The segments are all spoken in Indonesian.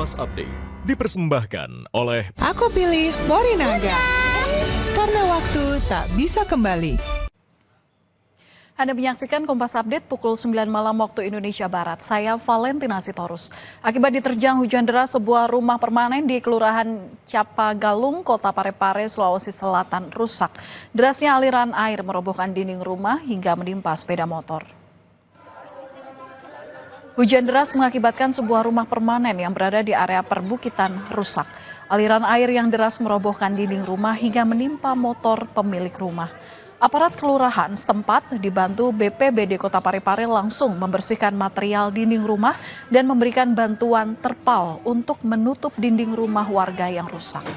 Kompas Update dipersembahkan oleh Aku pilih Morinaga, karena waktu tak bisa kembali. Anda menyaksikan Kompas Update pukul 9 malam waktu Indonesia Barat. Saya Valentina Sitorus. Akibat diterjang hujan deras, sebuah rumah permanen di Kelurahan Capagalung, Kota Parepare, Sulawesi Selatan rusak. Derasnya aliran air merobohkan dinding rumah hingga menimpa sepeda motor. Hujan deras mengakibatkan sebuah rumah permanen yang berada di area perbukitan rusak. Aliran air yang deras merobohkan dinding rumah hingga menimpa motor pemilik rumah. Aparat kelurahan setempat dibantu BPBD Kota Parepare langsung membersihkan material dinding rumah dan memberikan bantuan terpal untuk menutup dinding rumah warga yang rusak.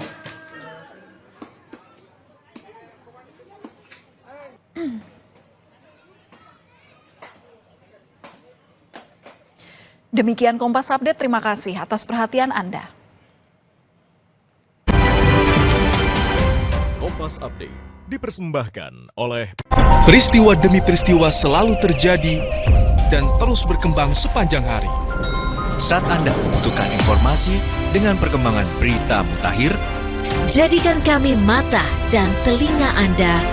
Demikian Kompas Update, terima kasih atas perhatian Anda. Kompas Update dipersembahkan oleh Peristiwa demi peristiwa selalu terjadi dan terus berkembang sepanjang hari. Saat Anda membutuhkan informasi dengan perkembangan berita mutakhir, jadikan kami mata dan telinga Anda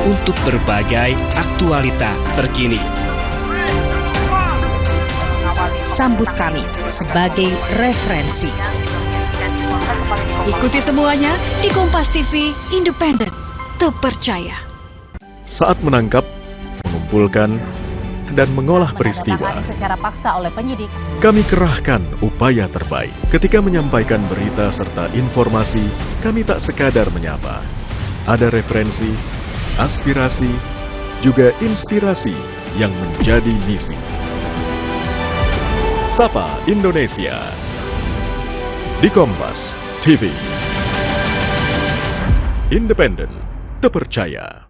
untuk berbagai aktualita terkini. Sambut kami sebagai referensi. Ikuti semuanya di Kompas TV, independen, terpercaya. saat menangkap, mengumpulkan, dan mengolah peristiwa. Secara paksa oleh penyidik. Kami kerahkan upaya terbaik. Ketika menyampaikan berita serta informasi, kami tak sekadar menyapa. Ada referensi, aspirasi, juga inspirasi yang menjadi misi. Sapa Indonesia di Kompas TV. Independen, terpercaya.